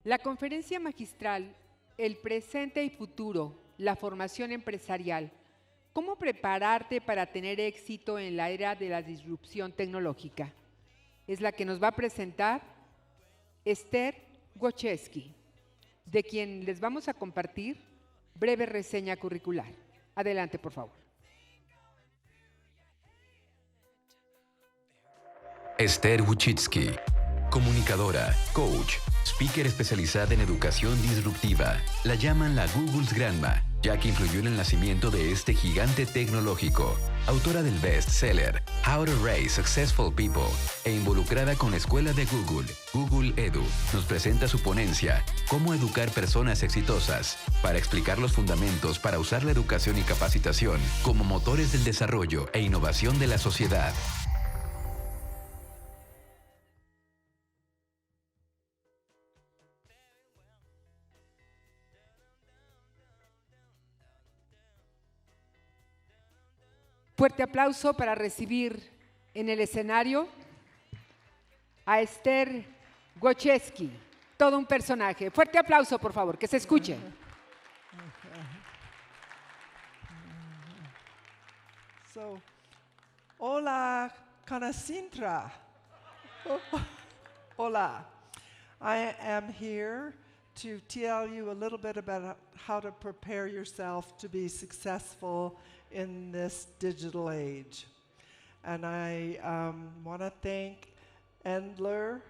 La conferencia magistral, el presente y futuro, la formación empresarial, ¿cómo prepararte para tener éxito en la era de la disrupción tecnológica? Es la que nos va a presentar Esther Wojcicki, de quien les vamos a compartir breve reseña curricular. Adelante, por favor. Esther Wojcicki, comunicadora, coach, speaker especializada en educación disruptiva. La llaman la Google's Grandma, ya que influyó en el nacimiento de este gigante tecnológico. Autora del bestseller How to Raise Successful People e involucrada con la escuela de Google, Google Edu, nos presenta su ponencia Cómo educar personas exitosas, para explicar los fundamentos para usar la educación y capacitación como motores del desarrollo e innovación de la sociedad. Fuerte aplauso para recibir en el escenario a Esther Wojcicki, todo un personaje. Fuerte aplauso, por favor, que se escuche. So, hola, Canacintra. Hola. I am here to tell you a little bit about how to prepare yourself to be successful in this digital age. And I want to thank Endler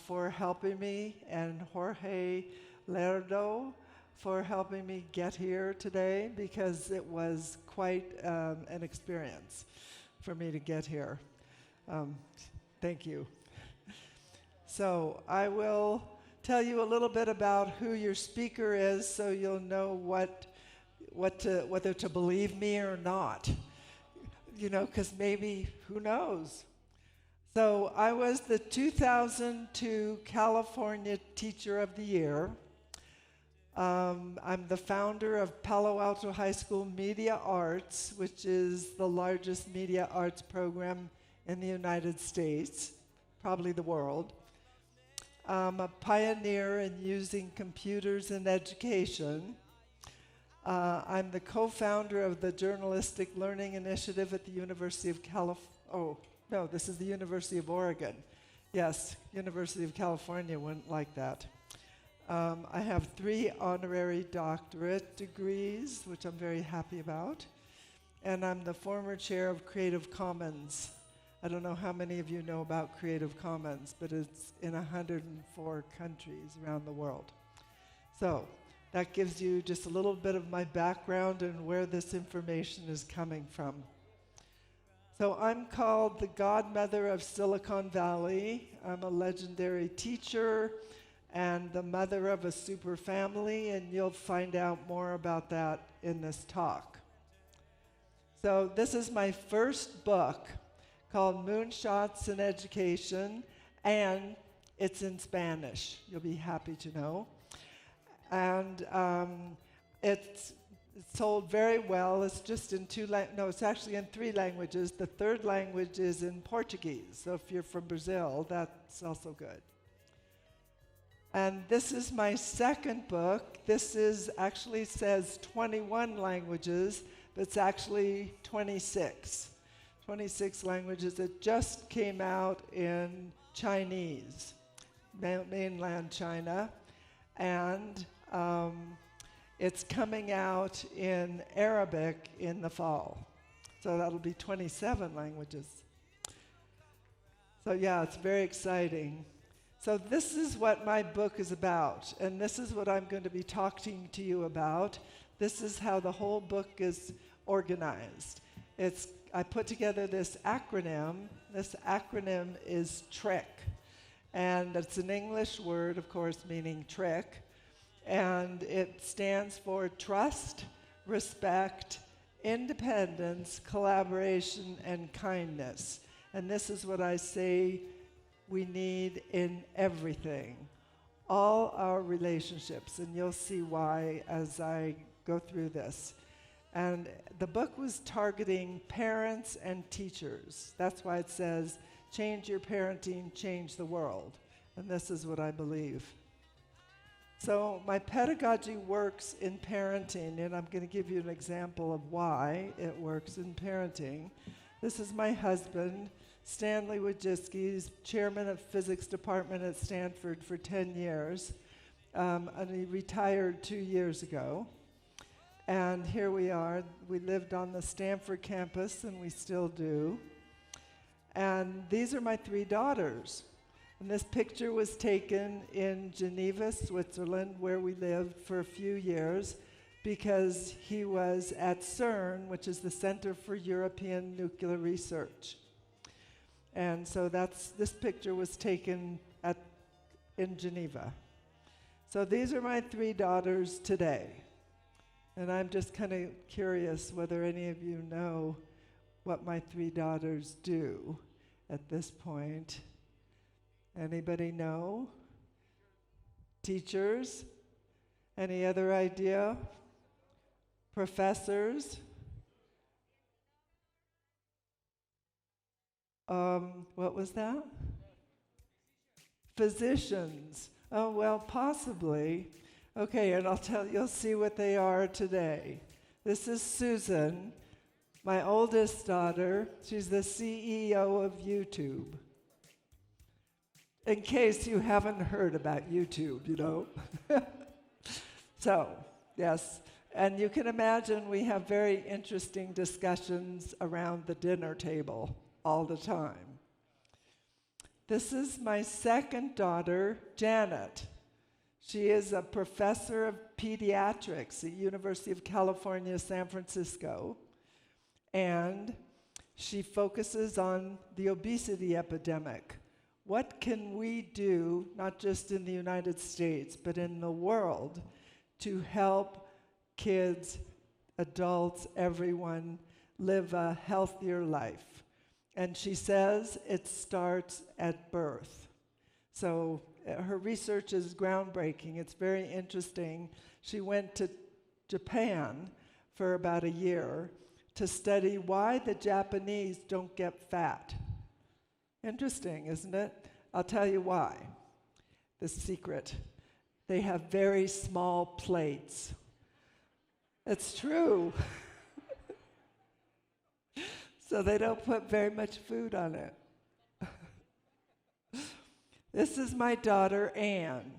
for helping me, and Jorge Lerdo for helping me get here today, because it was quite an experience for me to get here. Thank you. So I will tell you a little bit about who your speaker is, so you'll know whether to believe me or not. You know, because maybe, who knows? So I was the 2002 California Teacher of the Year. I'm the founder of Palo Alto High School Media Arts, which is the largest media arts program in the United States, probably the world. I'm a pioneer in using computers in education. I'm the co-founder of the Journalistic Learning Initiative at the University of this is the University of Oregon. Yes, University of California wouldn't like that. I have 3 honorary doctorate degrees, which I'm very happy about. And I'm the former chair of Creative Commons. I don't know how many of you know about Creative Commons, but it's in 104 countries around the world. So that gives you just a little bit of my background and where this information is coming from. So I'm called the godmother of Silicon Valley. I'm a legendary teacher and the mother of a super family, and you'll find out more about that in this talk. So this is my first book, called Moonshots in Education, and it's in Spanish. You'll be happy to know. And it's sold very well. It's just in it's actually in 3 languages. The 3rd language is in Portuguese. So if you're from Brazil, that's also good. And this is my 2nd book. This is actually says 21 languages, but it's actually 26 languages. It just came out in Chinese, mainland China, and it's coming out in Arabic in the fall. So that'll be 27 languages. So yeah, it's very exciting. So this is what my book is about, and this is what I'm going to be talking to you about. This is how the whole book is organized. I put together this acronym. This acronym is TRICK. And it's an English word, of course, meaning trick. And it stands for trust, respect, independence, collaboration, and kindness. And this is what I say we need in everything, all our relationships. And you'll see why as I go through this. And the book was targeting parents and teachers. That's why it says, change your parenting, change the world. And this is what I believe. So my pedagogy works in parenting, and I'm going to give you an example of why it works in parenting. This is my husband, Stanley Wojcicki. He's chairman of physics department at Stanford for 10 years, and he retired 2 years ago. And here we are. We lived on the Stanford campus, and we still do. And these are my 3 daughters. And this picture was taken in Geneva, Switzerland, where we lived for a few years, because he was at CERN, which is the Center for European Nuclear Research. And so this picture was taken in Geneva. So these are my 3 daughters today. And I'm just kind of curious whether any of you know what my 3 daughters do at this point. Anybody know? Teachers? Any other idea? Professors? What was that? Physicians. Oh, well, possibly. Okay, and you'll see what they are today. This is Susan, my oldest daughter. She's the CEO of YouTube. In case you haven't heard about YouTube, you know. So, yes, and you can imagine we have very interesting discussions around the dinner table all the time. This is my second daughter, Janet. She is a professor of pediatrics at University of California, San Francisco, and she focuses on the obesity epidemic. What can we do, not just in the United States, but in the world, to help kids, adults, everyone live a healthier life? And she says it starts at birth. So her research is groundbreaking. It's very interesting. She went to Japan for about a year to study why the Japanese don't get fat. Interesting, isn't it? I'll tell you why. The secret. They have very small plates. It's true. So they don't put very much food on it. This is my daughter, Anne.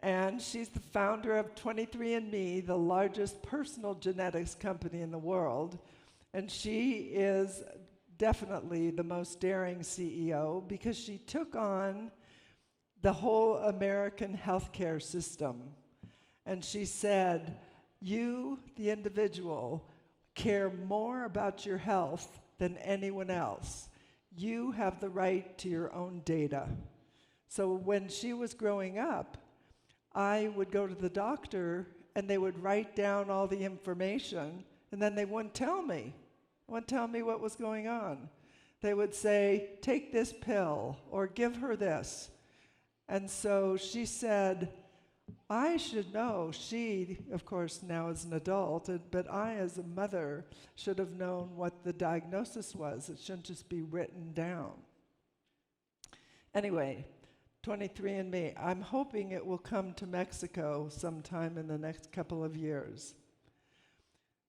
And she's the founder of 23andMe, the largest personal genetics company in the world. And she is definitely the most daring CEO because she took on the whole American healthcare system. And she said, you, the individual, care more about your health than anyone else. You have the right to your own data. So when she was growing up, I would go to the doctor and they would write down all the information and then they wouldn't tell me. Wouldn't tell me what was going on. They would say, take this pill or give her this. And so she said, I should know. She, of course, now is an adult, but I, as a mother, should have known what the diagnosis was. It shouldn't just be written down. Anyway, 23andMe, I'm hoping it will come to Mexico sometime in the next couple of years.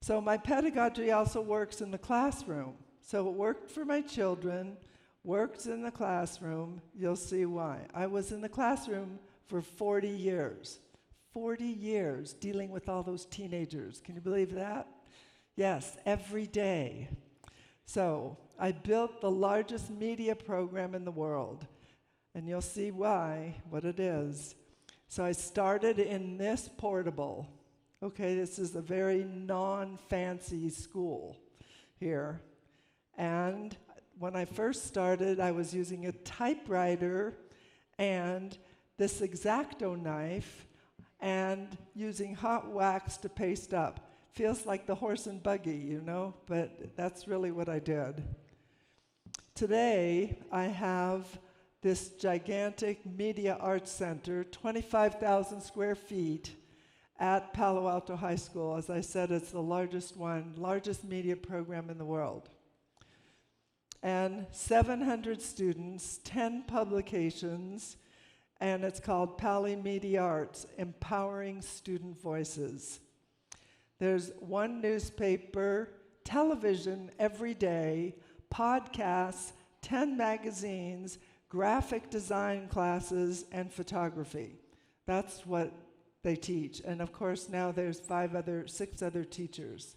So my pedagogy also works in the classroom. So it worked for my children, works in the classroom. You'll see why. I was in the classroom for 40 years. 40 years dealing with all those teenagers. Can you believe that? Yes, every day. So I built the largest media program in the world. And you'll see why, what it is. So I started in this portable. Okay, this is a very non-fancy school here. And when I first started, I was using a typewriter and this X-Acto knife and using hot wax to paste up. Feels like the horse and buggy, you know, but that's really what I did. Today, I have this gigantic media arts center, 25,000 square feet at Palo Alto High School. As I said, it's the largest media program in the world. And 700 students, 10 publications, and it's called Pali Media Arts, Empowering Student Voices. There's one newspaper, television every day, podcasts, 10 magazines, graphic design classes, and photography. That's what they teach. And of course, now there's 6 other teachers.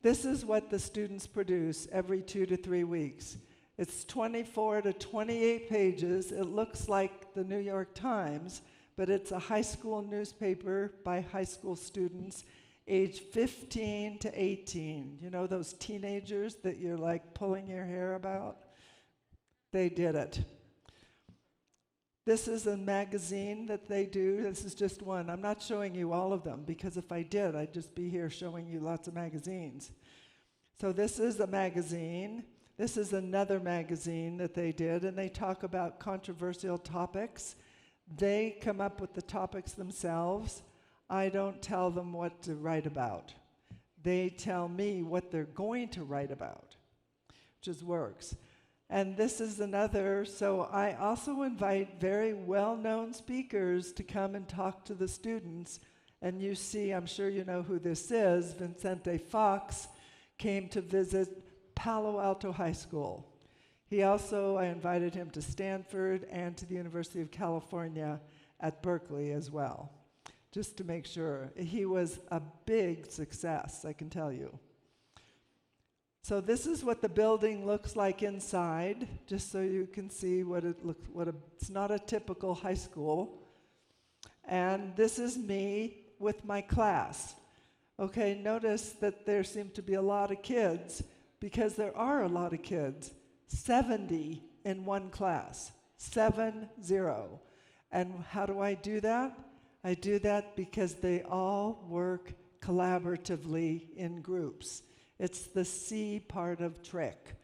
This is what the students produce every 2 to 3 weeks. It's 24 to 28 pages. It looks like the New York Times, but it's a high school newspaper by high school students age 15 to 18. You know those teenagers that you're like pulling your hair about? They did it. This is a magazine that they do. This is just one. I'm not showing you all of them, because if I did, I'd just be here showing you lots of magazines. So this is a magazine. This is another magazine that they did, and they talk about controversial topics. They come up with the topics themselves. I don't tell them what to write about. They tell me what they're going to write about, which just works. And this is another, so I also invite very well-known speakers to come and talk to the students. And you see, I'm sure you know who this is, Vicente Fox came to visit Palo Alto High School. I invited him to Stanford and to the University of California at Berkeley as well, just to make sure. He was a big success, I can tell you. So this is what the building looks like inside, just so you can see what it looks. It's not a typical high school. And this is me with my class. Okay, notice that there seem to be a lot of kids, because there are a lot of kids. 70 in one class. 70. And how do I do that? I do that because they all work collaboratively in groups. It's the C part of trick.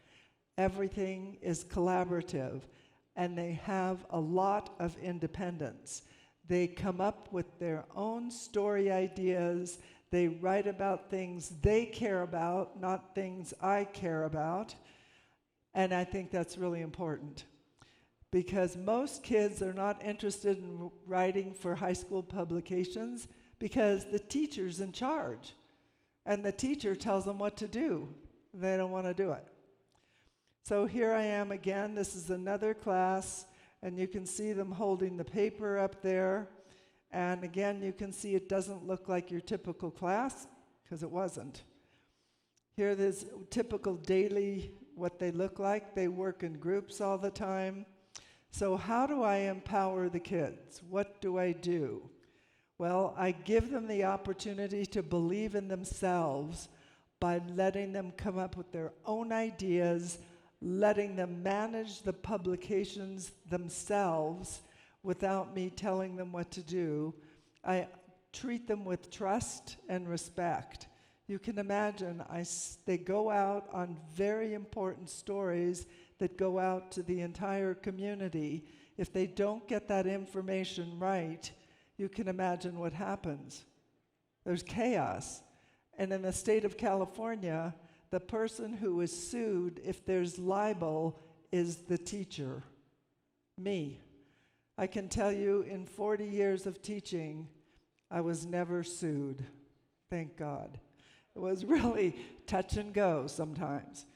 Everything is collaborative, and they have a lot of independence. They come up with their own story ideas. They write about things they care about, not things I care about. And I think that's really important, because most kids are not interested in writing for high school publications because the teacher's in charge. And the teacher tells them what to do. They don't want to do it. So here I am again. This is another class, and you can see them holding the paper up there. And again, you can see it doesn't look like your typical class, because it wasn't. Here there's typical daily, what they look like. They work in groups all the time. So how do I empower the kids? What do I do? Well, I give them the opportunity to believe in themselves by letting them come up with their own ideas, letting them manage the publications themselves without me telling them what to do. I treat them with trust and respect. You can imagine, they go out on very important stories that go out to the entire community. If they don't get that information right, you can imagine what happens. There's chaos. And in the state of California, the person who is sued if there's libel is the teacher, me. I can tell you, in 40 years of teaching, I was never sued, thank God. It was really touch and go sometimes.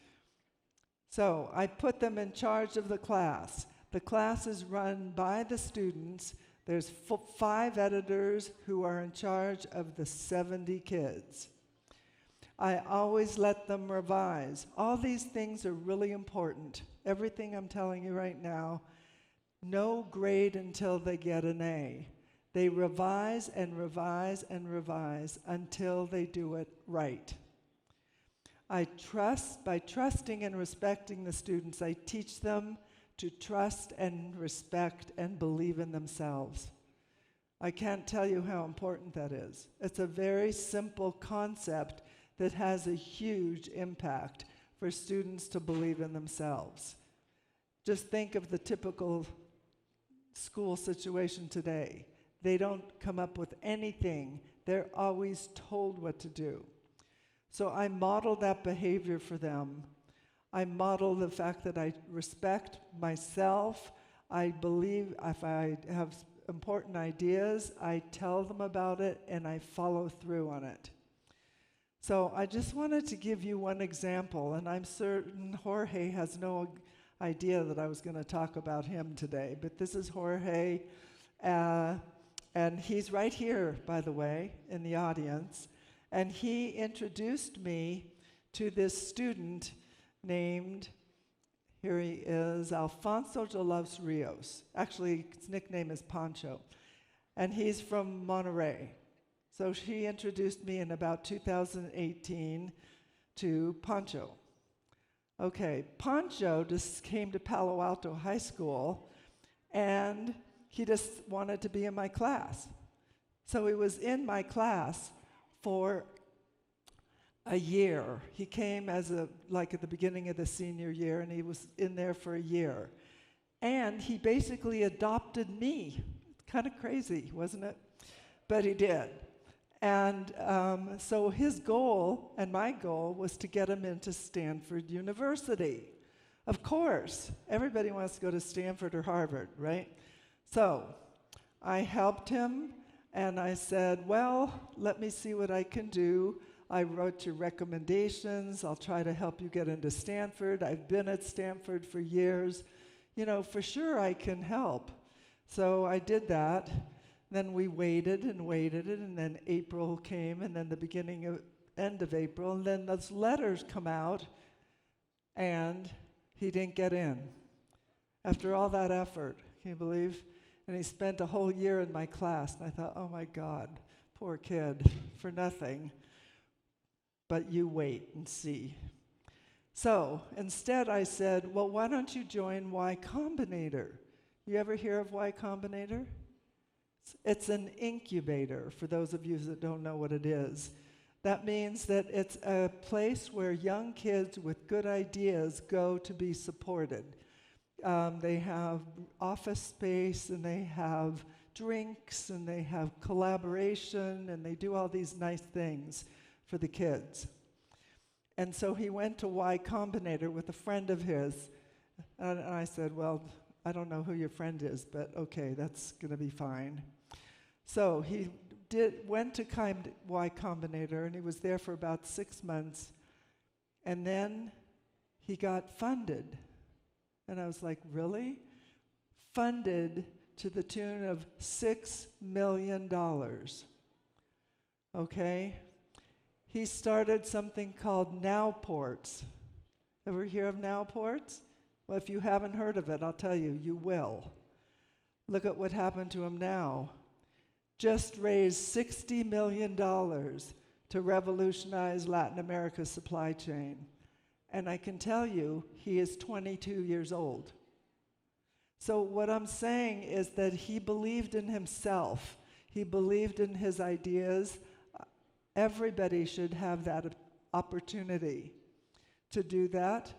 So I put them in charge of the class. The class is run by the students. There's 5 editors who are in charge of the 70 kids. I always let them revise. All these things are really important. Everything I'm telling you right now, no grade until they get an A. They revise and revise and revise until they do it right. By trusting and respecting the students, I teach them to trust and respect and believe in themselves. I can't tell you how important that is. It's a very simple concept that has a huge impact for students to believe in themselves. Just think of the typical school situation today. They don't come up with anything. They're always told what to do. So I model that behavior for them. I model the fact that I respect myself, I believe if I have important ideas, I tell them about it and I follow through on it. So I just wanted to give you one example, and I'm certain Jorge has no idea that I was going to talk about him today, but this is Jorge, and he's right here, by the way, in the audience, and he introduced me to this student named, here he is, Alfonso de los Rios. Actually, his nickname is Pancho, and he's from Monterrey. So she introduced me in about 2018 to Pancho. Okay, Pancho just came to Palo Alto High School, and he just wanted to be in my class. So he was in my class for a year. He came as like at the beginning of the senior year, and he was in there for a year. And he basically adopted me. Kind of crazy, wasn't it? But he did. And so his goal, and my goal, was to get him into Stanford University. Of course, everybody wants to go to Stanford or Harvard, right? So I helped him, and I said, well, let me see what I can do. I wrote your recommendations. I'll try to help you get into Stanford. I've been at Stanford for years. You know, for sure I can help. So I did that. Then we waited, and then April came, and then the end of April, and then those letters come out, and he didn't get in. After all that effort, can you believe? And he spent a whole year in my class, and I thought, oh my God, poor kid, for nothing. But you wait and see. So instead I said, well, why don't you join Y Combinator? You ever hear of Y Combinator? It's an incubator, for those of you that don't know what it is. That means that it's a place where young kids with good ideas go to be supported. They have office space, and they have drinks, and they have collaboration, and they do all these nice things for the kids. And so he went to Y Combinator with a friend of his, and I said, well, I don't know who your friend is, but okay, that's going to be fine. So he went to Y Combinator, and he was there for about 6 months, and then he got funded. And I was like, really? Funded to the tune of $6 million. Okay? He started something called Nowports. Ever hear of Nowports? Well, if you haven't heard of it, I'll tell you, you will. Look at what happened to him now. Just raised $60 million to revolutionize Latin America's supply chain. And I can tell you, he is 22 years old. So what I'm saying is that he believed in himself. He believed in his ideas. Everybody should have that opportunity to do that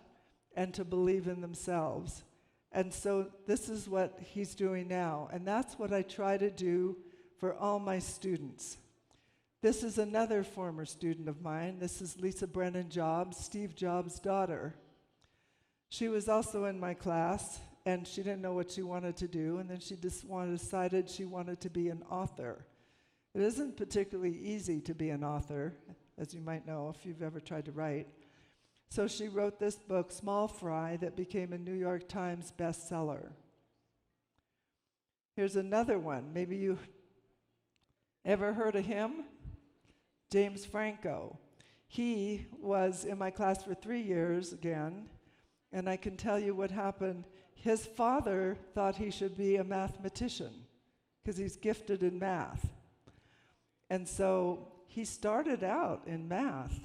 and to believe in themselves. And so this is what he's doing now. And that's what I try to do for all my students. This is another former student of mine. This is Lisa Brennan Jobs, Steve Jobs' daughter. She was also in my class, and she didn't know what she wanted to do, and then she decided she wanted to be an author. It isn't particularly easy to be an author, as you might know if you've ever tried to write. So she wrote this book, Small Fry, that became a New York Times bestseller. Here's another one. Maybe you ever heard of him? James Franco. He was in my class for 3 years again, and I can tell you what happened. His father thought he should be a mathematician because he's gifted in math. And so he started out in math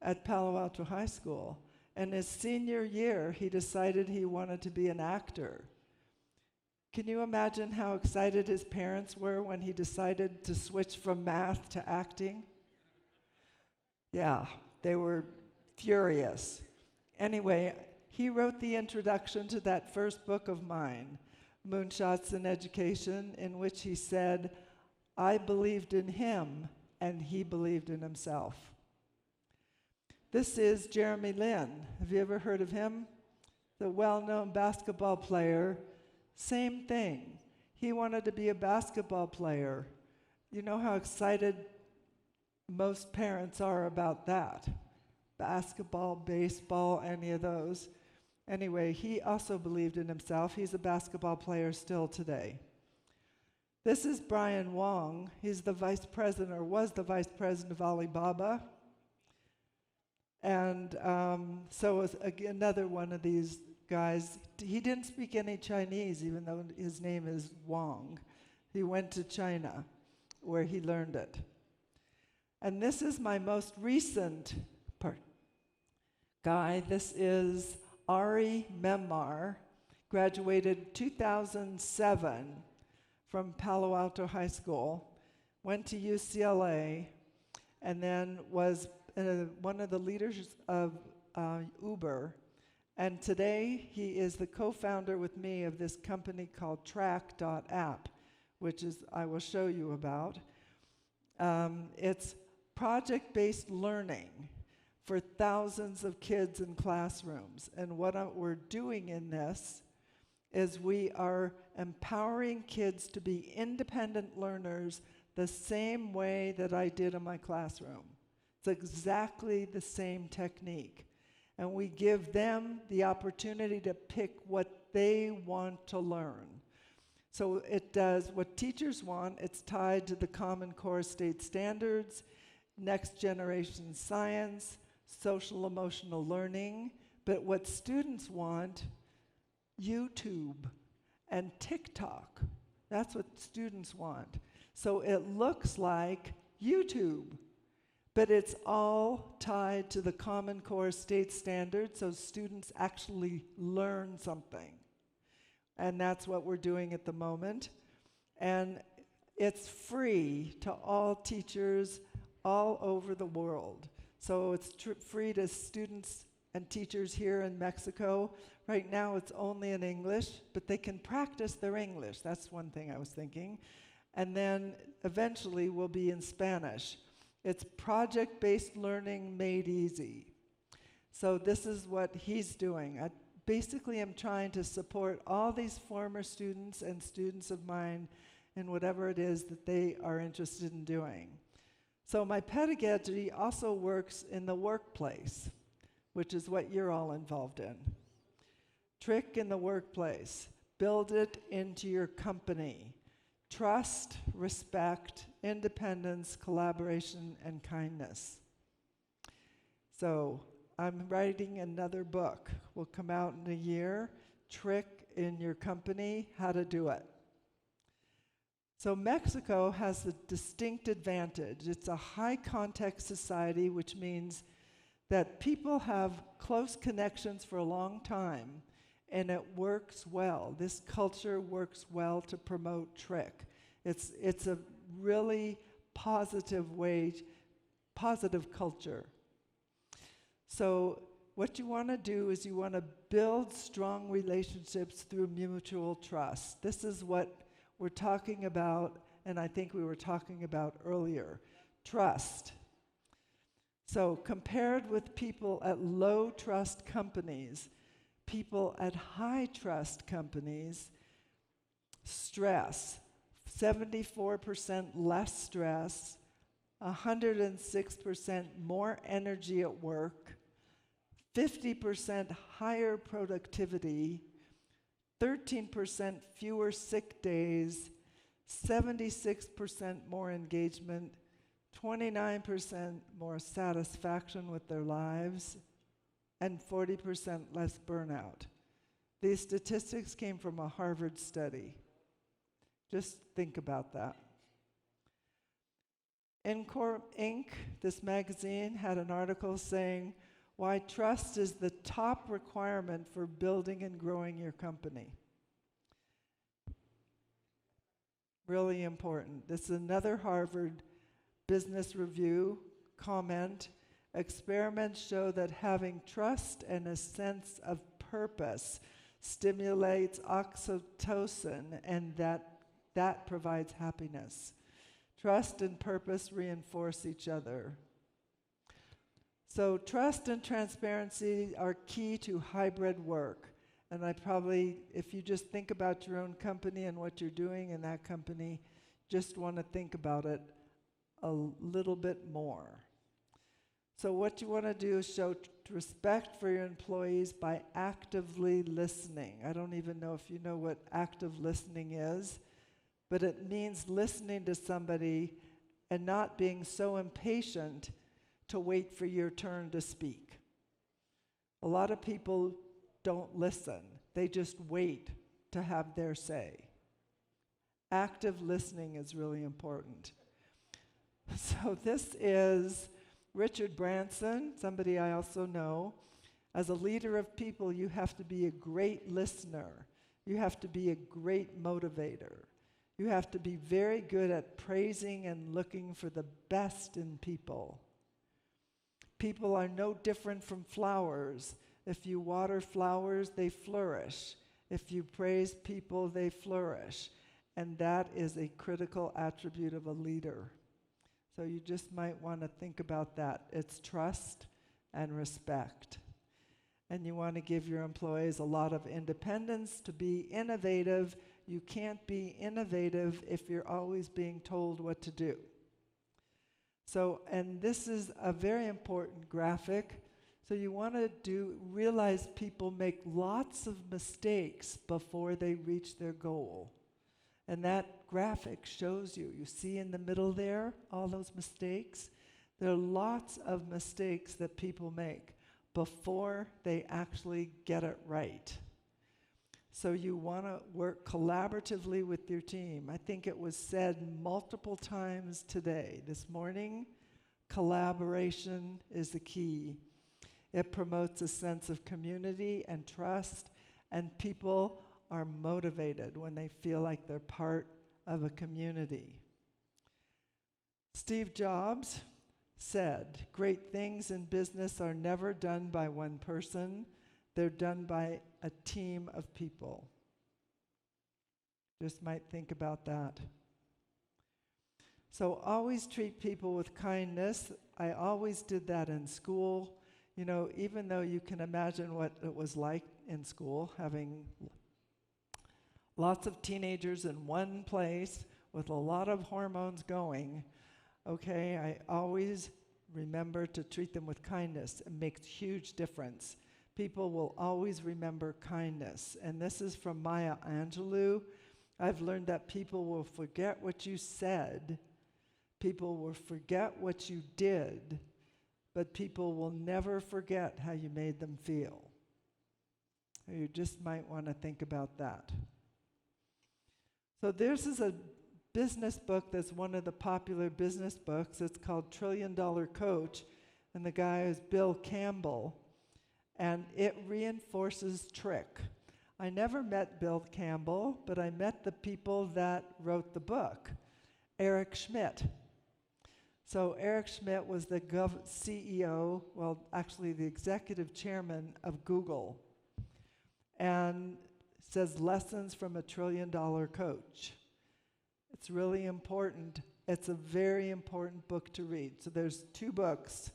at Palo Alto High School. And his senior year, he decided he wanted to be an actor. Can you imagine how excited his parents were when he decided to switch from math to acting? Yeah, they were furious. Anyway, he wrote the introduction to that first book of mine, Moonshots in Education, in which he said, I believed in him, and he believed in himself. This is Jeremy Lin. Have you ever heard of him? The well-known basketball player, Same thing. He wanted to be a basketball player. You know how excited most parents are about that. Basketball, baseball, any of those. Anyway, he also believed in himself. He's a basketball player still today. This is Brian Wong. He's the vice president, or was the vice president of Alibaba. And so was another one of these guys. He didn't speak any Chinese, even though his name is Wong. He went to China, where he learned it. And this is my most recent guy. This is Ari Memar, graduated 2007 from Palo Alto High School, went to UCLA, and then was one of the leaders of Uber. And today he is the co-founder with me of this company called Track.app, which is I will show you about. It's project-based learning for thousands of kids in classrooms. And what we're doing in this is we are empowering kids to be independent learners the same way that I did in my classroom. It's exactly the same technique. And we give them the opportunity to pick what they want to learn. So it does what teachers want. It's tied to the Common Core state standards, next generation science, social emotional learning. But what students want, YouTube and TikTok. That's what students want. So it looks like YouTube, but it's all tied to the Common Core state standards, so students actually learn something. And that's what we're doing at the moment. And it's free to all teachers all over the world. So it's free to students and teachers here in Mexico. Right now it's only in English, but they can practice their English. That's one thing I was thinking. And then eventually will be in Spanish. It's project-based learning made easy. So this is what he's doing. I basically am trying to support all these former students and students of mine in whatever it is that they are interested in doing. So my pedagogy also works in the workplace, which is what you're all involved in. Trick in the workplace. Build it into your company. Trust, respect, independence, collaboration, and kindness. So I'm writing another book. Will come out in a year. Trick in your company, how to do it. So Mexico has a distinct advantage. It's a high context society, which means that people have close connections for a long time, and it works well. This culture works well to promote trick. It's a really positive way, positive culture. So what you want to do is you want to build strong relationships through mutual trust. This is what we're talking about, and I think we were talking about earlier. Trust. So compared with people at low trust companies, people at high trust companies, stress, 74% less stress, 106% more energy at work, 50% higher productivity, 13% fewer sick days, 76% more engagement, 29% more satisfaction with their lives, and 40% less burnout. These statistics came from a Harvard study. Just think about that. Encore Inc., this magazine, had an article saying why trust is the top requirement for building and growing your company. Really important. This is another Harvard Business Review comment. Experiments show that having trust and a sense of purpose stimulates oxytocin, and that provides happiness. Trust and purpose reinforce each other. So trust and transparency are key to hybrid work. And I probably, if you just think about your own company and what you're doing in that company, just want to think about it a little bit more. So what you want to do is show respect for your employees by actively listening. I don't even know if you know what active listening is, but it means listening to somebody and not being so impatient to wait for your turn to speak. A lot of people don't listen. They just wait to have their say. Active listening is really important. So this is Richard Branson, somebody I also know. As a leader of people, you have to be a great listener. You have to be a great motivator. You have to be very good at praising and looking for the best in people. People are no different from flowers. If you water flowers, they flourish. If you praise people, they flourish. And that is a critical attribute of a leader. So you just might want to think about that. It's trust and respect. And you want to give your employees a lot of independence to be innovative. You can't be innovative if you're always being told what to do. So, and this is a very important graphic. So you want to realize people make lots of mistakes before they reach their goal. And that graphic shows you. You see in the middle there, all those mistakes? There are lots of mistakes that people make before they actually get it right. So you want to work collaboratively with your team. I think it was said multiple times today, this morning, collaboration is the key. It promotes a sense of community and trust, and people are motivated when they feel like they're part of a community. Steve Jobs said, "Great things in business are never done by one person. They're done by a team of people." Just might think about that. So always treat people with kindness. I always did that in school. You know, even though you can imagine what it was like in school, having lots of teenagers in one place with a lot of hormones going, okay, I always remember to treat them with kindness. It makes huge difference. People will always remember kindness. And this is from Maya Angelou. I've learned that people will forget what you said, people will forget what you did, but people will never forget how you made them feel. You just might want to think about that. So this is a business book that's one of the popular business books. It's called $1 Trillion Coach, and the guy is Bill Campbell, and it reinforces trick. I never met Bill Campbell, but I met the people that wrote the book, Eric Schmidt. So Eric Schmidt was the CEO, well, actually the executive chairman of Google, and says lessons from $1 Trillion Coach. It's really important. It's a very important book to read. So there's 2 books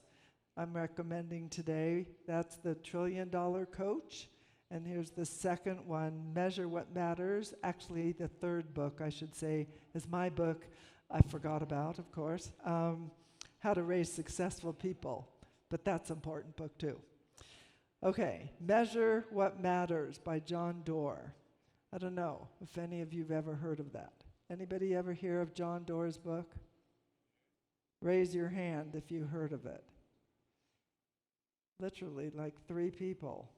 I'm recommending today. That's the $1 Trillion Coach, and here's the second one, Measure What Matters. Actually, the third book, I should say, is my book, I forgot about, of course, How to Raise Successful People. But that's an important book, too. Okay, Measure What Matters by John Doerr. I don't know if any of you have ever heard of that. Anybody ever hear of John Doerr's book? Raise your hand if you heard of it. Literally, like 3 people.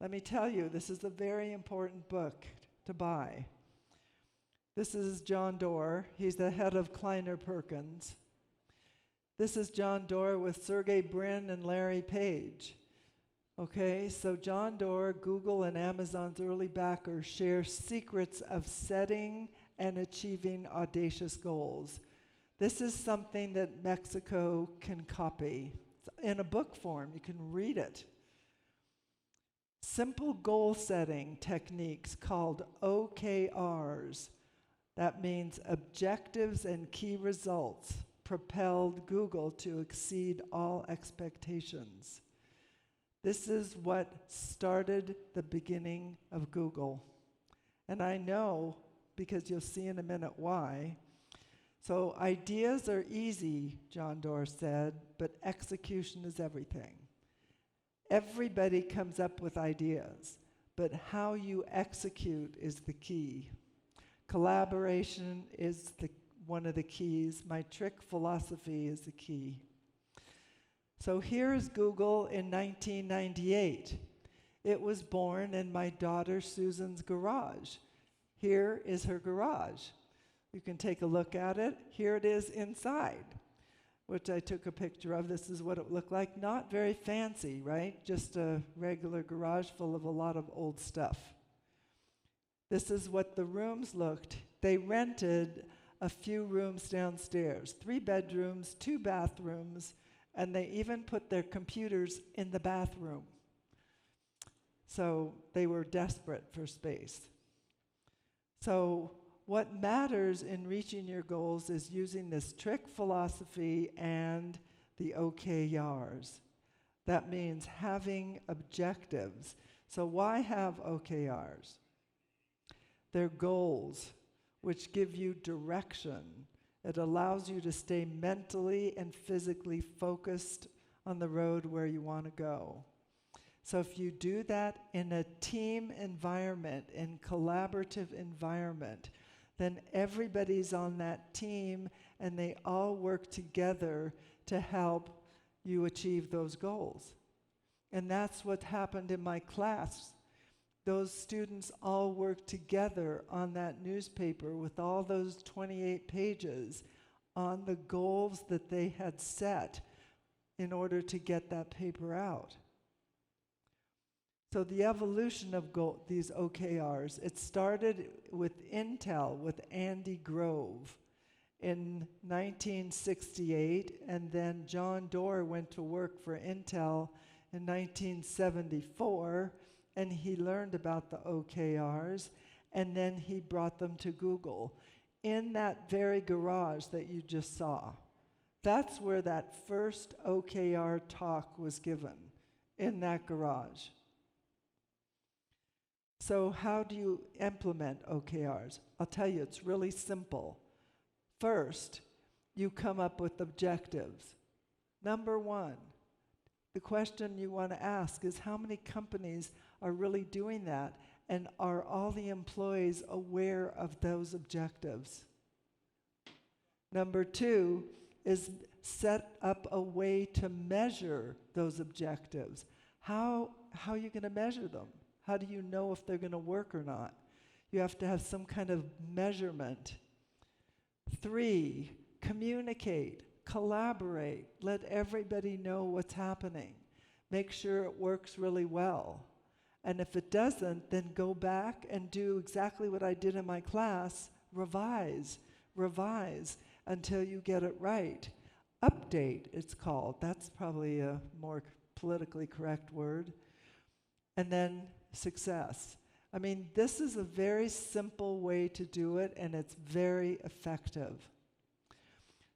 Let me tell you, this is a very important book to buy. This is John Doerr. He's the head of Kleiner Perkins. This is John Doerr with Sergey Brin and Larry Page. Okay, so John Doerr, Google and Amazon's early backer, share secrets of setting and achieving audacious goals. This is something that Mexico can copy. It's in a book form, you can read it. Simple goal setting techniques called OKRs, that means objectives and key results, propelled Google to exceed all expectations. This is what started the beginning of Google. And I know, because you'll see in a minute why. So ideas are easy, John Doerr said, but execution is everything. Everybody comes up with ideas, but how you execute is the key. Collaboration is one of the keys. My trick philosophy is the key. So here's Google in 1998. It was born in my daughter Susan's garage. Here is her garage. You can take a look at it. Here it is inside, which I took a picture of. This is what it looked like. Not very fancy, right? Just a regular garage full of a lot of old stuff. This is what the rooms looked. They rented a few rooms downstairs, 3 bedrooms, 2 bathrooms, and they even put their computers in the bathroom. So they were desperate for space. So what matters in reaching your goals is using this trick philosophy and the OKRs. That means having objectives. So why have OKRs? They're goals which give you direction. It allows you to stay mentally and physically focused on the road where you want to go. So if you do that in a team environment, in collaborative environment, then everybody's on that team and they all work together to help you achieve those goals. And that's what happened in my class. Those students all worked together on that newspaper with all those 28 pages on the goals that they had set in order to get that paper out. So the evolution of these OKRs, it started with Intel, with Andy Grove in 1968, and then John Doerr went to work for Intel in 1974, and he learned about the OKRs, and then he brought them to Google in that very garage that you just saw. That's where that first OKR talk was given, in that garage. So how do you implement OKRs? I'll tell you, it's really simple. First, you come up with objectives. Number 1, the question you want to ask is how many companies are really doing that, and are all the employees aware of those objectives? Number 2 is set up a way to measure those objectives. How are you going to measure them? How do you know if they're going to work or not? You have to have some kind of measurement. 3, communicate, collaborate, let everybody know what's happening. Make sure it works really well. And if it doesn't, then go back and do exactly what I did in my class, revise until you get it right. Update, it's called. That's probably a more politically correct word. And then success. I mean, this is a very simple way to do it, and it's very effective.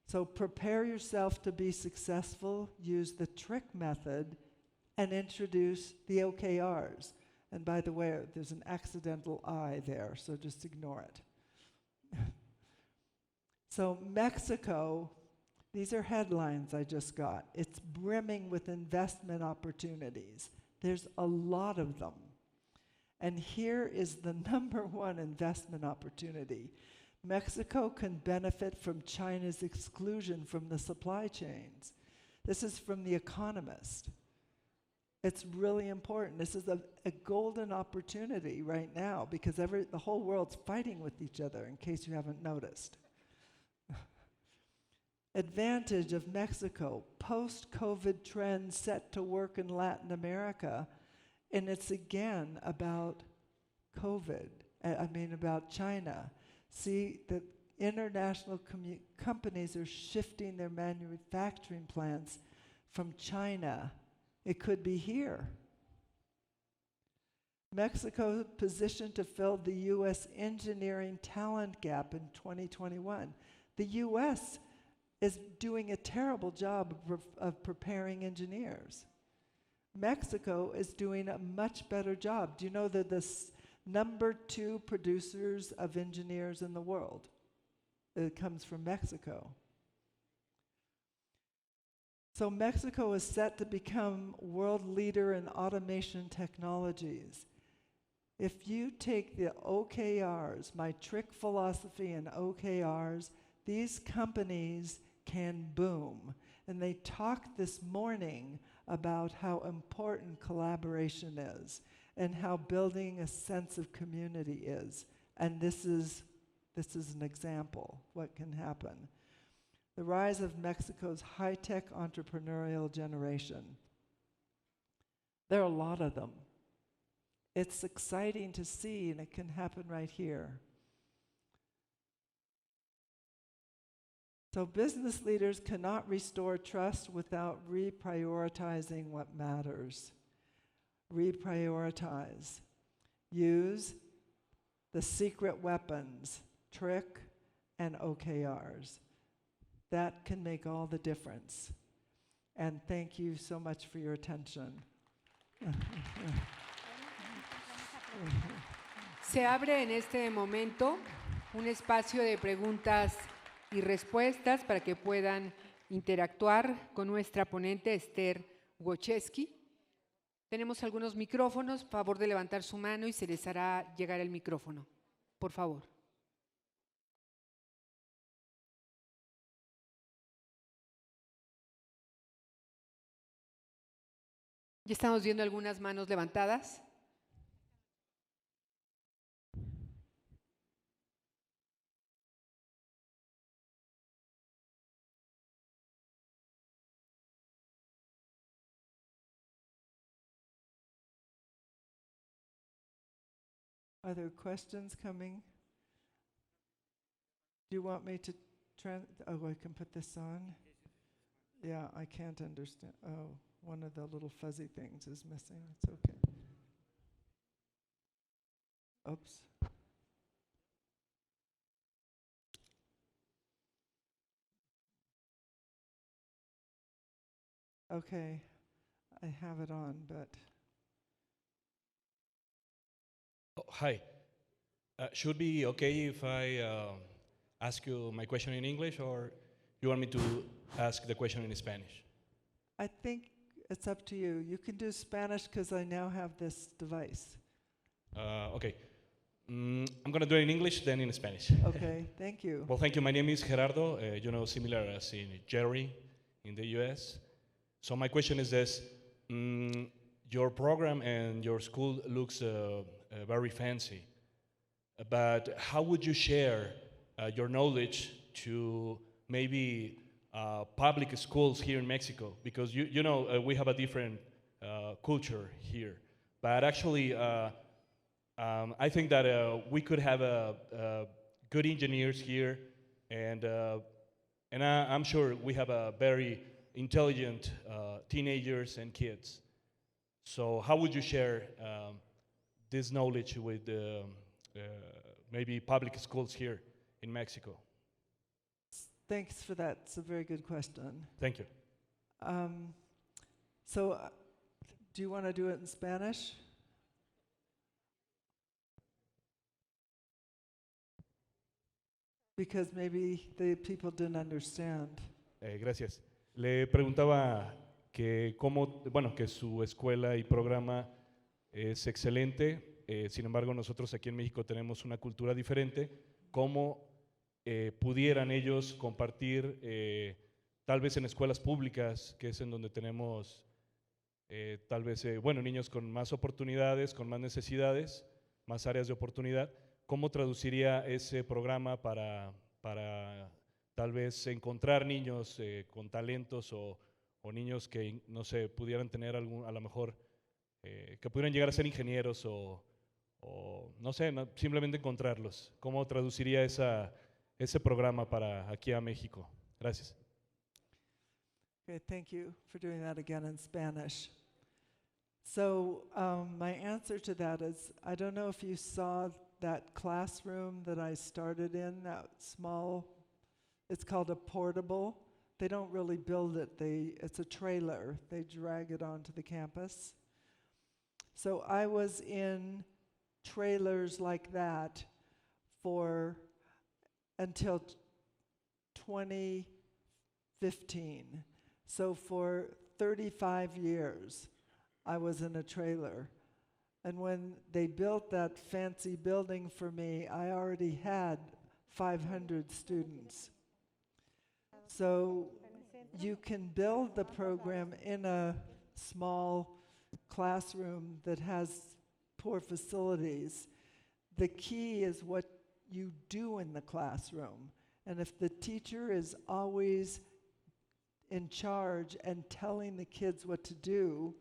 So prepare yourself to be successful, use the trick method, and introduce the OKRs. And by the way, there's an accidental I there, so just ignore it. So Mexico, these are headlines I just got. It's brimming with investment opportunities. There's a lot of them. And here is the number 1 investment opportunity. Mexico can benefit from China's exclusion from the supply chains. This is from The Economist. It's really important. This is a golden opportunity right now because the whole world's fighting with each other, in case you haven't noticed. Advantage of Mexico, post-COVID trends set to work in Latin America. And it's again about COVID, about China. See, the international companies are shifting their manufacturing plants from China. It could be here. Mexico positioned to fill the U.S. engineering talent gap in 2021. The U.S. is doing a terrible job of preparing engineers. Mexico is doing a much better job. Do you know that the number 2 producers of engineers in the world? It comes from Mexico. So Mexico is set to become world leader in automation technologies. If you take the OKRs, my trick philosophy in OKRs, these companies can boom. And they talked this morning about how important collaboration is and how building a sense of community is. And this is an example what can happen. The rise of Mexico's high-tech entrepreneurial generation. There are a lot of them. It's exciting to see, and it can happen right here. So business leaders cannot restore trust without reprioritizing what matters. Reprioritize. Use the secret weapons, trick and OKRs. That can make all the difference. And thank you so much for your attention. Se abre en este momento un espacio de preguntas y respuestas para que puedan interactuar con nuestra ponente Esther Wojcicki. Tenemos algunos micrófonos, favor de levantar su mano y se les hará llegar el micrófono. Por favor. Ya estamos viendo algunas manos levantadas. Are there questions coming? Do you want me to I can put this on? Yeah, I can't understand. Oh, one of the little fuzzy things is missing. It's okay. Oops. Okay, I have it on, but... Oh, hi. Should be okay if I ask you my question in English, or you want me to ask the question in Spanish? I think it's up to you. You can do Spanish because I now have this device. Okay. I'm going to do it in English, then in Spanish. Okay, thank you. Well, thank you. My name is Gerardo, similar as in Jerry in the US. So my question is this. Your program and your school looks very fancy, but how would you share your knowledge to maybe public schools here in Mexico? Because we have a different culture here, but actually I think that we could have good engineers here, and I'm sure we have a very intelligent teenagers and kids. So how would you share this knowledge with maybe public schools here in Mexico? Thanks for that. It's a very good question. Thank you. Do you want to do it in Spanish? Because maybe the people didn't understand. Gracias. Le preguntaba que que su escuela y programa es excelente, sin embargo nosotros aquí en México tenemos una cultura diferente. ¿Cómo pudieran ellos compartir, tal vez en escuelas públicas, que es en donde tenemos tal vez niños con más oportunidades, con más necesidades, más áreas de oportunidad? ¿Cómo traduciría ese programa para tal vez encontrar niños con talentos o niños que, no sé, pudieran tener a lo mejor, que pudieran llegar a ser ingenieros o no sé, simplemente encontrarlos? ¿Cómo traduciría ese programa para aquí a México? Gracias. Okay, thank you for doing that again in Spanish. So my answer to that is, I don't know if you saw that classroom that I started in, that small, it's called a portable they don't really build it. It's a trailer. They drag it onto the campus. So I was in trailers like that for until 2015. So for 35 years, I was in a trailer. And when they built that fancy building for me, I already had 500 students. So you can build the program in a small classroom that has poor facilities. The key is what you do in the classroom. And if the teacher is always in charge and telling the kids what to do,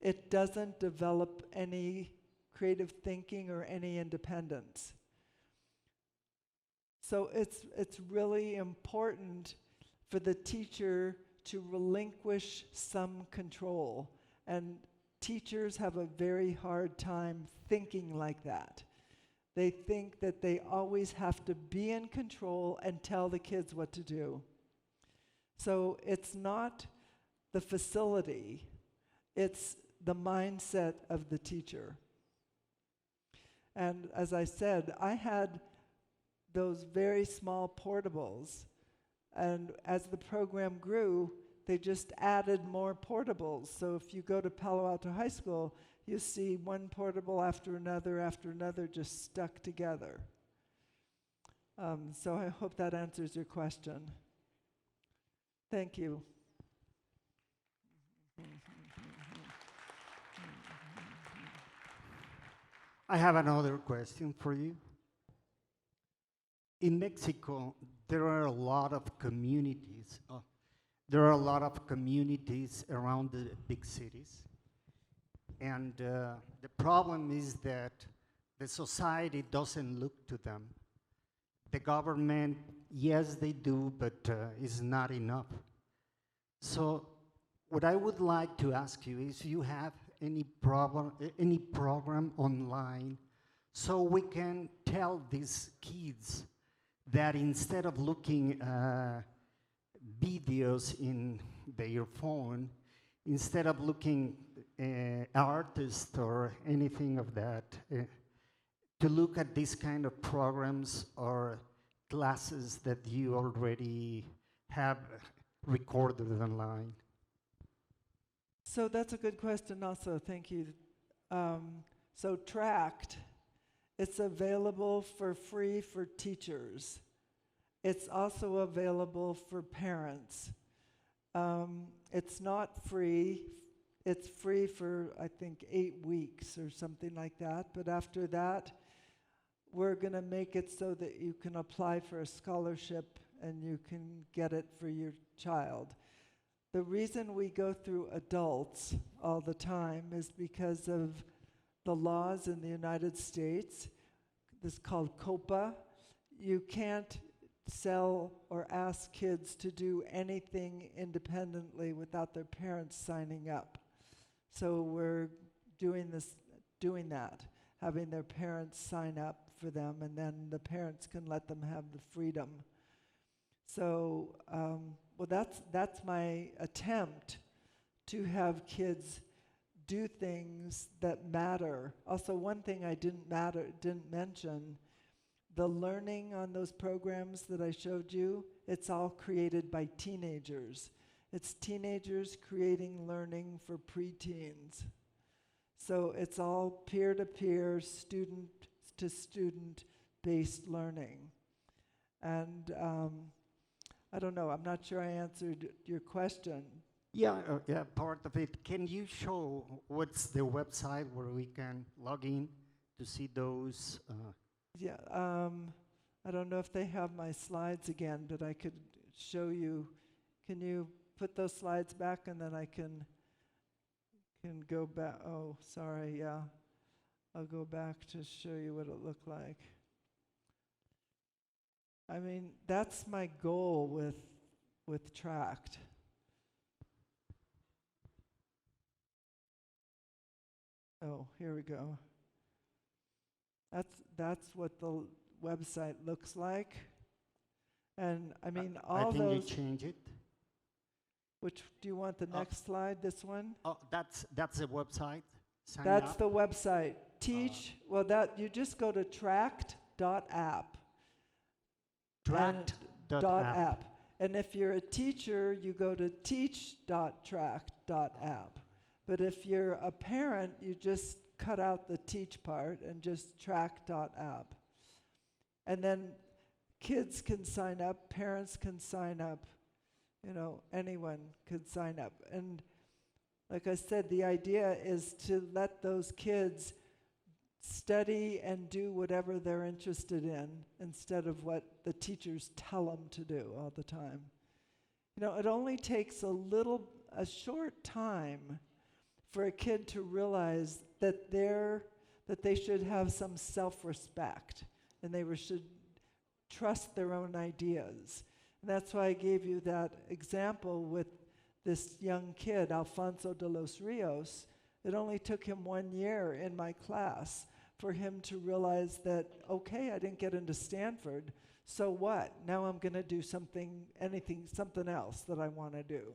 it doesn't develop any creative thinking or any independence. So it's really important for the teacher to relinquish some control. And teachers have a very hard time thinking like that. They think that they always have to be in control and tell the kids what to do. So it's not the facility, it's the mindset of the teacher. And as I said, I had those very small portables, and as the program grew, they just added more portables. So if you go to Palo Alto High School, you see one portable after another just stuck together. So I hope that answers your question. Thank you. I have another question for you. In Mexico, there are a lot of communities. There are a lot of communities around the big cities. And the problem is that the society doesn't look to them. The government, yes, they do, but it's not enough. So what I would like to ask you is, you have any program online so we can tell these kids that instead of looking videos in their phone, instead of looking artists or anything of that, to look at these kind of programs or classes that you already have recorded online? So that's a good question also, thank you. So Tract, it's available for free for teachers. It's also available for parents. It's not free. It's free for, I think, 8 weeks or something like that. But after that, we're going to make it so that you can apply for a scholarship and you can get it for your child. The reason we go through adults all the time is because of the laws in the United States. This is called COPA. You can't sell or ask kids to do anything independently without their parents signing up. So we're doing that, having their parents sign up for them, and then the parents can let them have the freedom. So, well, that's my attempt to have kids do things that matter. Also, one thing I didn't mention, the learning on those programs that I showed you, it's all created by teenagers. It's teenagers creating learning for preteens. So it's all peer-to-peer, student-to-student based learning. And I don't know, I'm not sure I answered your question. Yeah, part of it. Can you show what's the website where we can log in to see those? Yeah, I don't know if they have my slides again, but I could show you. Can you put those slides back, and then I can go back? Oh, sorry, yeah. I'll go back to show you what it looked like. I mean, that's my goal with Tract. Oh, here we go. That's what the website looks like. And I mean, all I think those. you change it. Which, do you want the next slide, this one? Oh, that's a website. Sign That's up. the website. Teach, well, that you just go to tract.app. Tract.app. And if you're a teacher, you go to teach.tract.app. But if you're a parent, you just cut out the teach part and just tract.app. And then kids can sign up, parents can sign up, you know, anyone could sign up. And like I said, the idea is to let those kids study and do whatever they're interested in instead of what the teachers tell them to do all the time. You know, it only takes a short time for a kid to realize that they should have some self-respect and they should trust their own ideas. And that's why I gave you that example with this young kid, Alfonso de los Rios. It only took him 1 year in my class for him to realize that, okay, I didn't get into Stanford, so what? Now I'm going to do something else that I want to do.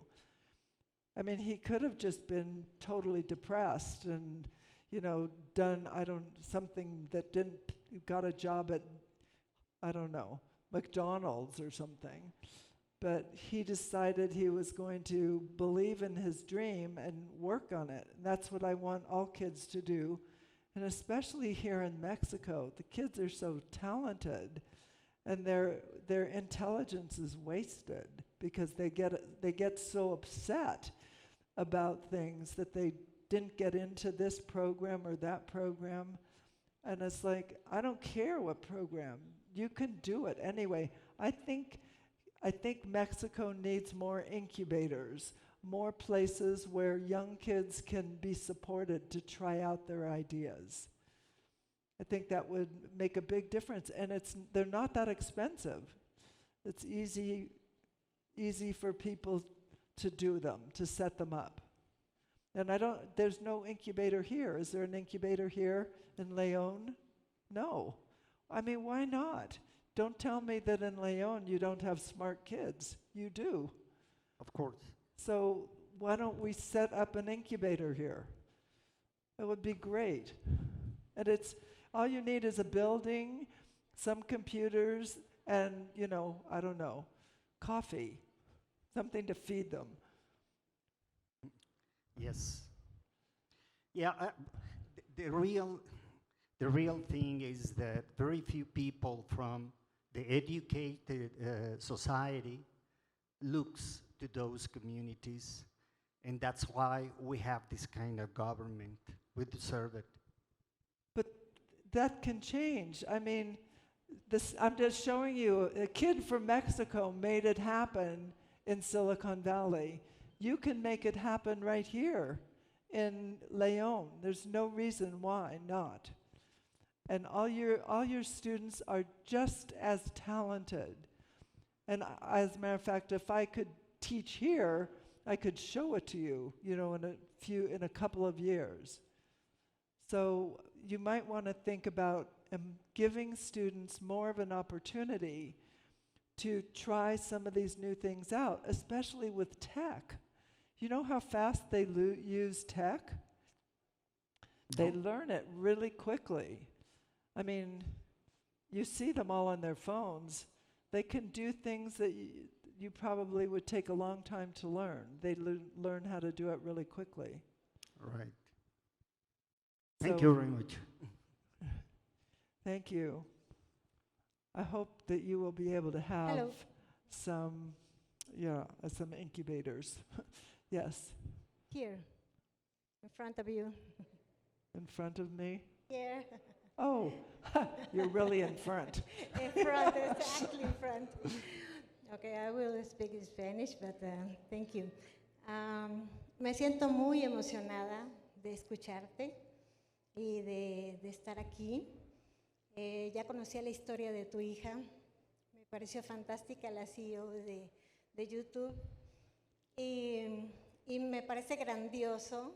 I mean, he could have just been totally depressed and, you know, done, something that got a job at, McDonald's or something. But he decided he was going to believe in his dream and work on it. And that's what I want all kids to do. And especially here in Mexico, the kids are so talented and their intelligence is wasted because they get so upset about things that they didn't get into this program or that program. And it's like, I don't care what program. You can do it anyway. I think Mexico needs more incubators, more places where young kids can be supported to try out their ideas. I think that would make a big difference, and they're not that expensive. It's easy for people to do them, to set them up. And there's no incubator here. Is there an incubator here in Leon? No. I mean, why not? Don't tell me that in Leon you don't have smart kids. You do. Of course. So why don't we set up an incubator here? It would be great. And all you need is a building, some computers, and, coffee, something to feed them. Yes. Yeah, the real thing is that very few people from the educated society looks to those communities, and that's why we have this kind of government. We deserve it. But that can change. I mean, I'm just showing you, a kid from Mexico made it happen in Silicon Valley. You can make it happen right here in Leon. There's no reason why not. And all your students are just as talented. And as a matter of fact, if I could teach here, I could show it to you, in a couple of years. So you might want to think about giving students more of an opportunity to try some of these new things out, especially with tech. You know how fast they use tech? They learn it really quickly. I mean, you see them all on their phones. They can do things that you probably would take a long time to learn. They learn how to do it really quickly. Right. Thank you very much. Thank you. I hope that you will be able to have some incubators. Yes. Here, in front of you. In front of me? Here. Oh, you're really in front. In front, exactly in front. Okay, I will speak in Spanish, but thank you. Me siento muy emocionada de escucharte y de estar aquí. Ya conocía la historia de tu hija. Me pareció fantástica la CEO de YouTube. Y me parece grandioso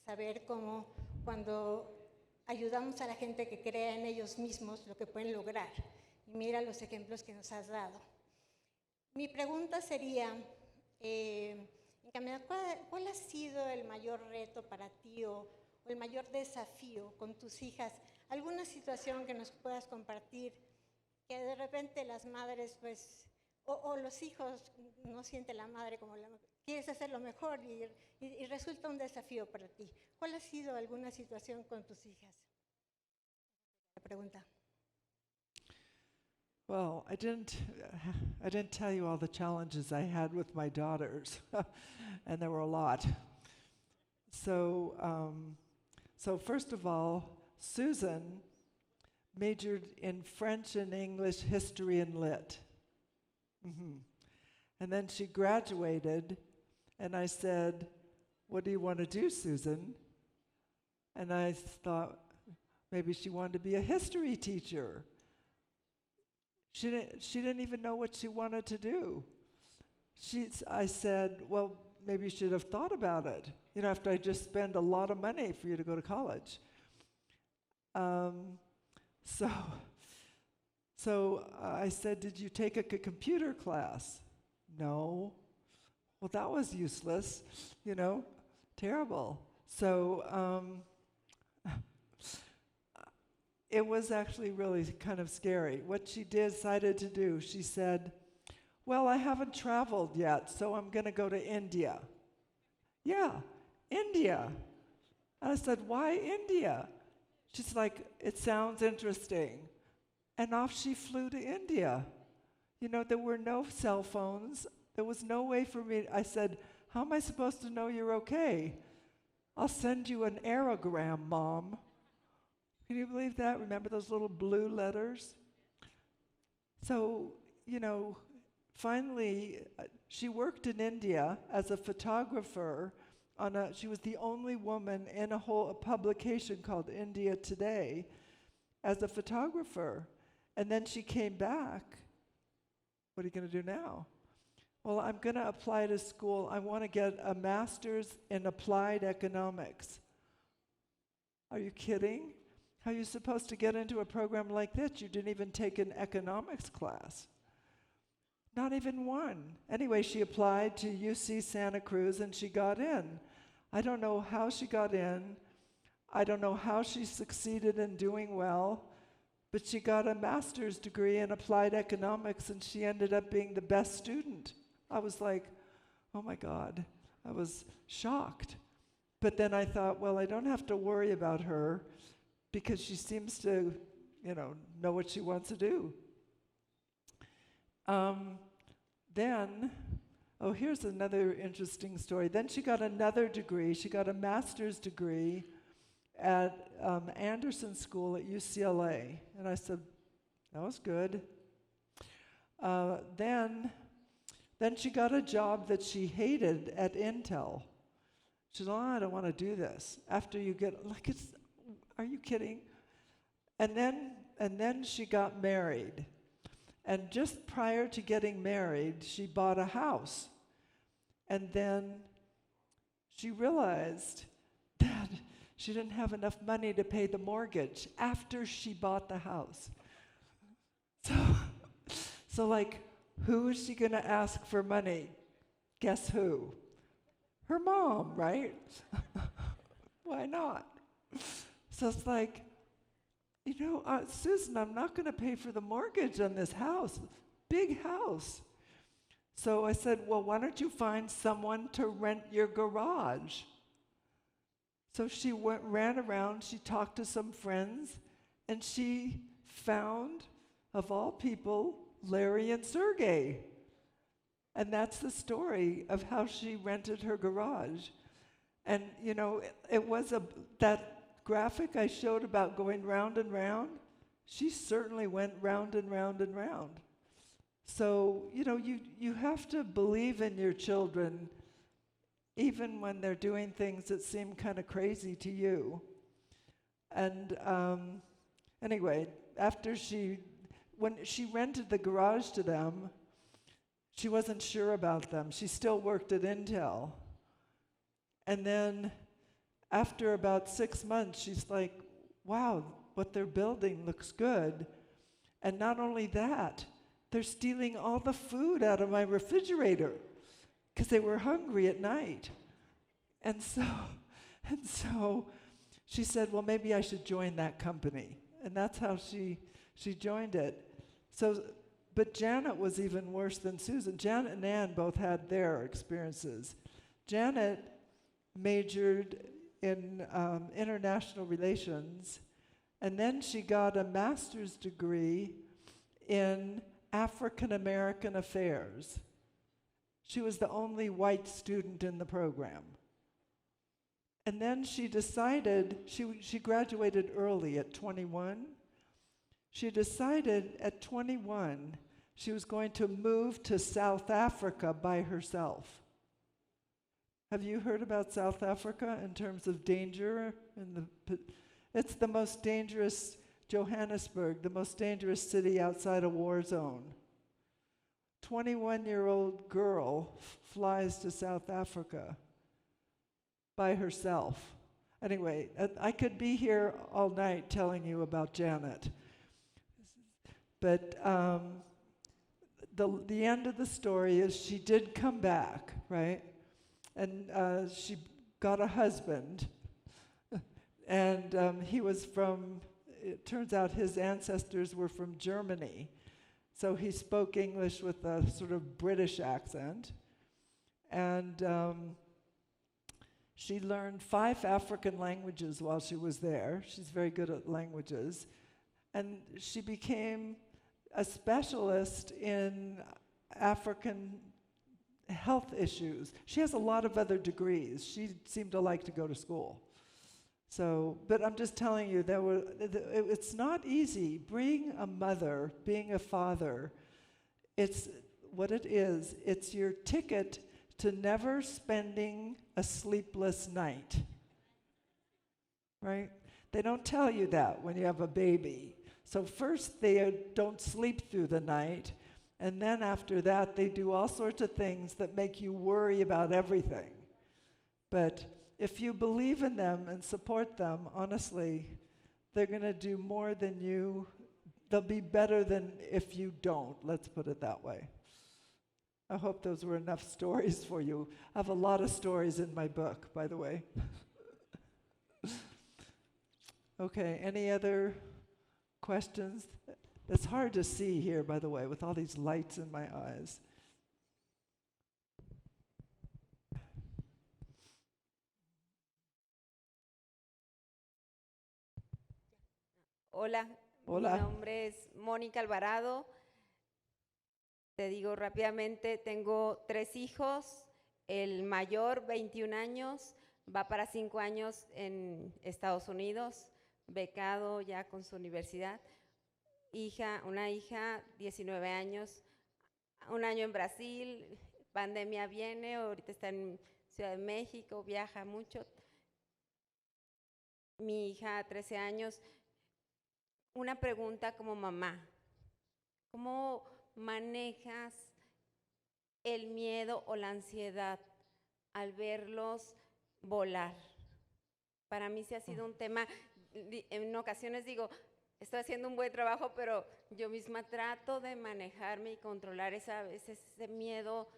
saber cómo cuando ayudamos a la gente que crea en ellos mismos lo que pueden lograr. Y mira los ejemplos que nos has dado. Mi pregunta sería, encaminado. ¿Cuál ha sido el mayor reto para ti o el mayor desafío con tus hijas? ¿Alguna situación que nos puedas compartir que de repente las madres, pues, o los hijos no sienten la madre como quieres hacer lo mejor y resulta un desafío para ti? ¿Cuál ha sido alguna situación con tus hijas? La pregunta. Well, I didn't tell you all the challenges I had with my daughters, and there were a lot. So first of all, Susan majored in French and English, history and lit. Mm-hmm. And then she graduated, and I said, "What do you want to do, Susan?" And I thought maybe she wanted to be a history teacher. She didn't even know what she wanted to do. I said, well, maybe you should have thought about it. You know, after I just spent a lot of money for you to go to college. So I said, did you take a computer class? No. Well, that was useless, you know, terrible. So it was actually really kind of scary. What she decided to do, she said, well, I haven't traveled yet, so I'm going to go to India. Yeah, India. And I said, why India? She's like, it sounds interesting. And off she flew to India. You know, there were no cell phones. There was no way for me. I said, how am I supposed to know you're okay? I'll send you an aerogram, Mom. Can you believe that? Remember those little blue letters? So, you know, finally, she worked in India as a photographer. She was the only woman in a publication called India Today as a photographer. And then she came back. What are you going to do now? Well, I'm going to apply to school. I want to get a master's in applied economics. Are you kidding? How are you supposed to get into a program like this? You didn't even take an economics class. Not even one. Anyway, she applied to UC Santa Cruz and she got in. I don't know how she got in. I don't know how she succeeded in doing well, but she got a master's degree in applied economics and she ended up being the best student. I was like, oh my God. I was shocked. But then I thought, well, I don't have to worry about her because she seems to, know what she wants to do. Here's another interesting story. Then she got another degree. She got a master's degree at Anderson School at UCLA. And I said, that was good. Then she got a job that she hated at Intel. She said, I don't want to do this. After you get, are you kidding? And then she got married. And just prior to getting married, she bought a house. And then she realized that she didn't have enough money to pay the mortgage after she bought the house. So who is she going to ask for money? Guess who? Her mom, right? Why not? So it's like, Susan, I'm not going to pay for the mortgage on this house, big house. So I said, well, why don't you find someone to rent your garage? So she ran around, she talked to some friends, and she found, of all people, Larry and Sergey. And that's the story of how she rented her garage. And, it was that graphic I showed about going round and round, she certainly went round and round and round. So, you have to believe in your children even when they're doing things that seem kind of crazy to you. And anyway, when she rented the garage to them, she wasn't sure about them. She still worked at Intel. And then after about 6 months, she's like, wow, what they're building looks good. And not only that, they're stealing all the food out of my refrigerator. because they were hungry at night. And so she said, well, maybe I should join that company. And that's how she joined it. But Janet was even worse than Susan. Janet and Ann both had their experiences. Janet majored in international relations, and then she got a master's degree in African American affairs. She was the only white student in the program. And then she decided, she graduated early at 21. She decided at 21 she was going to move to South Africa by herself. Have you heard about South Africa in terms of danger? It's the most dangerous, Johannesburg, the most dangerous city outside a war zone. 21-year-old girl flies to South Africa by herself. Anyway, I could be here all night telling you about Janet. But the end of the story is she did come back, right? And she got a husband. And he was from, it turns out his ancestors were from Germany. So he spoke English with a sort of British accent. And she learned 5 African languages while she was there. She's very good at languages. And she became a specialist in African health issues. She has a lot of other degrees. She seemed to like to go to school. So, but I'm just telling you, it's not easy. Being a mother, being a father, it's what it is. It's your ticket to never spending a sleepless night, right? They don't tell you that when you have a baby. So first they don't sleep through the night, and then after that they do all sorts of things that make you worry about everything. But if you believe in them and support them, honestly, they're going to do more than you. They'll be better than if you don't, let's put it that way. I hope those were enough stories for you. I have a lot of stories in my book, by the way. Okay, any other questions? It's hard to see here, by the way, with all these lights in my eyes. Hola, Hola. Mi nombre es Mónica Alvarado. Te digo rápidamente, tengo 3 hijos. El mayor, 21 años, va para 5 años en Estados Unidos, becado ya con su universidad. Una hija, 19 años, 1 año en Brasil, pandemia viene, ahorita está en Ciudad de México, viaja mucho. Mi hija, 13 años. Una pregunta como mamá, ¿cómo manejas el miedo o la ansiedad al verlos volar? Para mí sí ha sido un tema, en ocasiones digo, estoy haciendo un buen trabajo, pero yo misma trato de manejarme y controlar ese miedo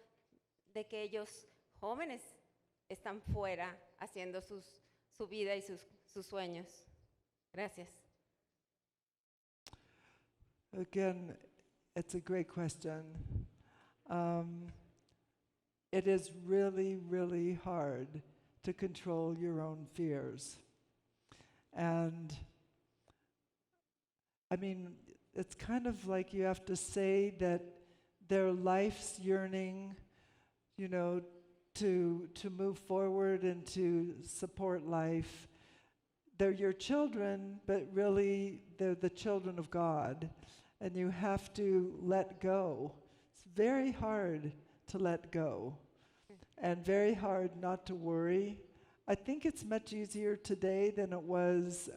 de que ellos jóvenes están fuera haciendo su vida y sus sueños. Gracias. Again, it's a great question. It is really, really hard to control your own fears. And I mean, it's kind of like you have to say that their life's yearning, you know, to move forward and to support life. They're your children, but really they're the children of God. And you have to let go. It's very hard to let go and very hard not to worry. I think it's much easier today than it was,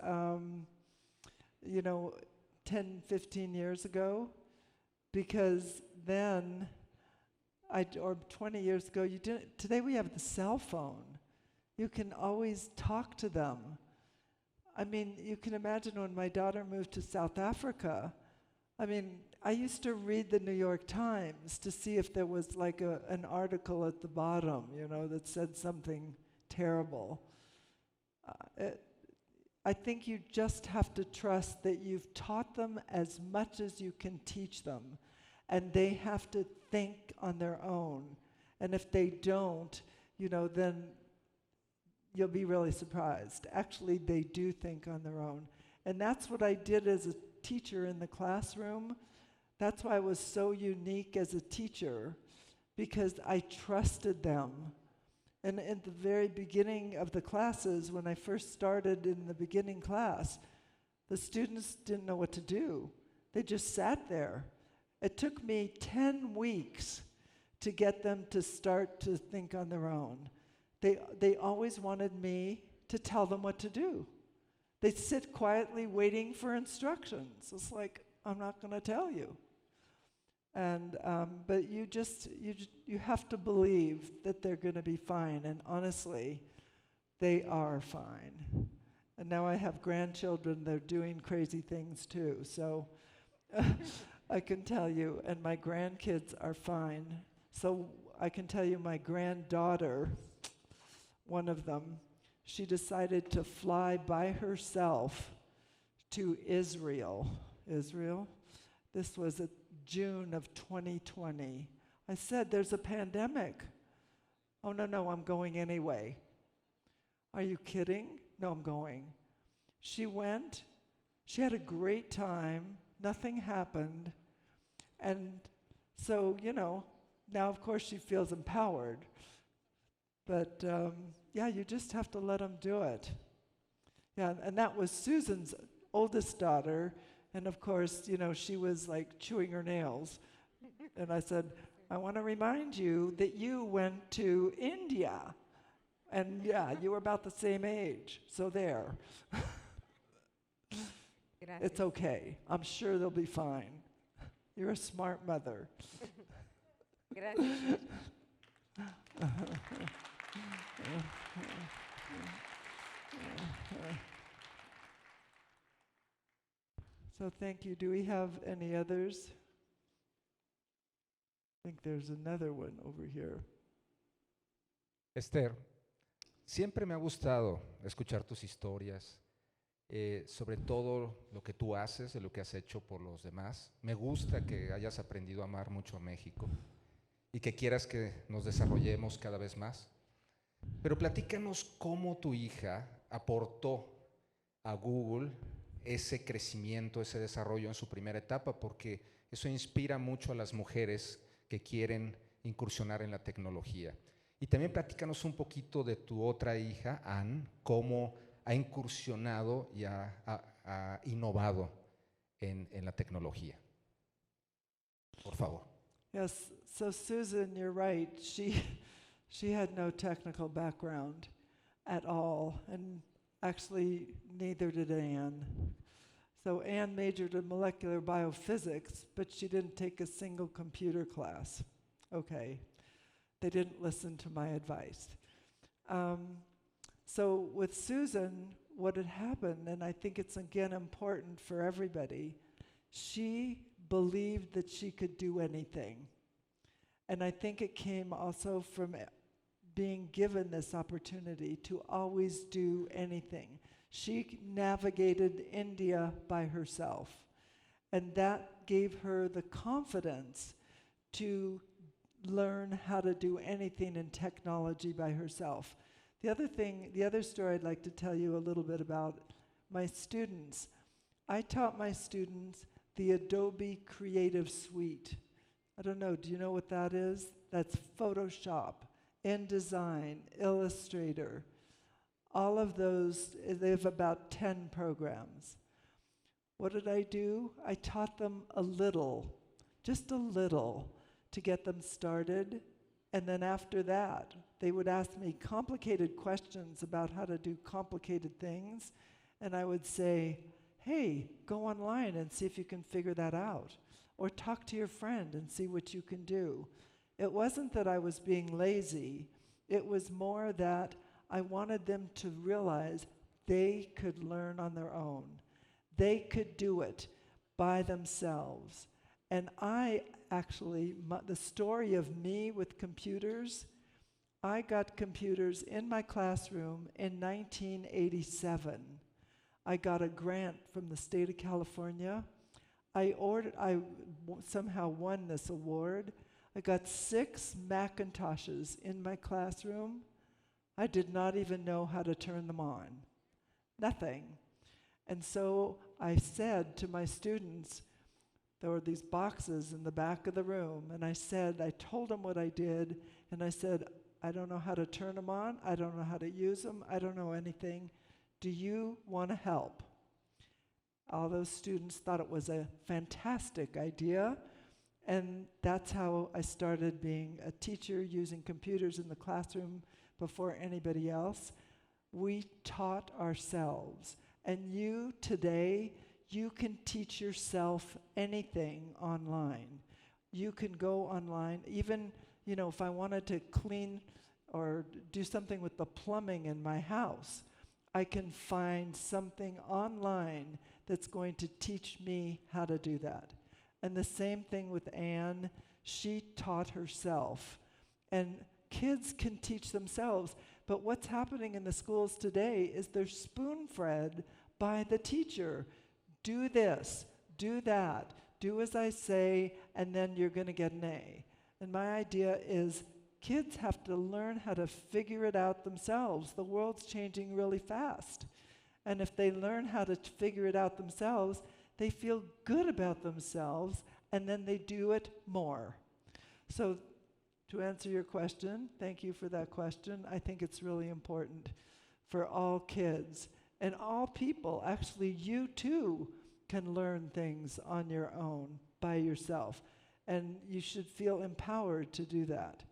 10, 15 years ago, because then, or 20 years ago, today we have the cell phone. You can always talk to them. I mean, you can imagine when my daughter moved to South Africa, I mean, I used to read the New York Times to see if there was like an article at the bottom, you know, that said something terrible. I think you just have to trust that you've taught them as much as you can teach them, and they have to think on their own. And if they don't, you know, then you'll be really surprised. Actually, they do think on their own. And that's what I did as a teacher in the classroom. That's why I was so unique as a teacher, because I trusted them. And at the very beginning of the classes, when I first started in the beginning class, the students didn't know what to do. They just sat there. It took me 10 weeks to get them to start to think on their own. They always wanted me to tell them what to do. They'd sit quietly waiting for instructions. It's like, I'm not going to tell you. And but you have to believe that they're going to be fine. And honestly, they are fine. And now I have grandchildren. They're doing crazy things too. So I can tell you, and my grandkids are fine. So I can tell you, my granddaughter, one of them, she decided to fly by herself to Israel. Israel? This was June of 2020. I said, there's a pandemic. Oh, no, I'm going anyway. Are you kidding? No, I'm going. She went. She had a great time. Nothing happened. And so, you know, now of course she feels empowered. But yeah, you just have to let them do it. Yeah, and that was Susan's oldest daughter. And of course, you know, she was like chewing her nails. And I said, I want to remind you that you went to India. And yeah, you were about the same age. So there. It's okay. I'm sure they'll be fine. You're a smart mother. Gracias. So thank you. Do we have any others? I think there's another one over here. Esther, siempre me ha gustado escuchar tus historias, sobre todo lo que tú haces, de lo que has hecho por los demás. Me gusta que hayas aprendido a amar mucho a México y que quieras que nos desarrollemos cada vez más. Pero platícanos cómo tu hija aportó a Google ese crecimiento, ese desarrollo en su primera etapa, porque eso inspira mucho a las mujeres que quieren incursionar en la tecnología. Y también platícanos un poquito de tu otra hija, Anne, cómo ha incursionado y ha innovado en la tecnología. Por favor. Yes, so Susan, you're right. She had no technical background at all, and actually neither did Anne. So Anne majored in molecular biophysics, but she didn't take a single computer class. Okay, they didn't listen to my advice. So with Susan, what had happened, and I think it's again important for everybody, she believed that she could do anything. And I think it came also from being given this opportunity to always do anything. She navigated India by herself, and that gave her the confidence to learn how to do anything in technology by herself. The other story I'd like to tell you a little bit about my students. I taught my students the Adobe Creative Suite. I don't know, do you know what that is? That's Photoshop, InDesign, Illustrator. All of those, they have about 10 programs. What did I do? I taught them a little, just a little, to get them started. And then after that, they would ask me complicated questions about how to do complicated things. And I would say, hey, go online and see if you can figure that out. Or talk to your friend and see what you can do. It wasn't that I was being lazy. It was more that I wanted them to realize they could learn on their own. They could do it. by themselves. And I actually, the story of me with computers, I got computers in my classroom in 1987. I got a grant from the state of California. I somehow won this award. I got 6 Macintoshes in my classroom. I did not even know how to turn them on. Nothing. And so I said to my students, there were these boxes in the back of the room, and I told them what I did, and I said, I don't know how to turn them on, I don't know how to use them, I don't know anything. Do you want to help? All those students thought it was a fantastic idea, and that's how I started being a teacher, using computers in the classroom before anybody else. We taught ourselves, and you today, you can teach yourself anything online. You can go online, even, if I wanted to clean or do something with the plumbing in my house, I can find something online that's going to teach me how to do that. And the same thing with Anne, she taught herself. And kids can teach themselves, but what's happening in the schools today is they're spoon-fed by the teacher. Do this, do that, do as I say, and then you're going to get an A. And my idea is kids have to learn how to figure it out themselves. The world's changing really fast. And if they learn how to figure it out themselves, they feel good about themselves, and then they do it more. So to answer your question, thank you for that question. I think it's really important for all kids and all people. Actually, you too can learn things on your own by yourself, and you should feel empowered to do that.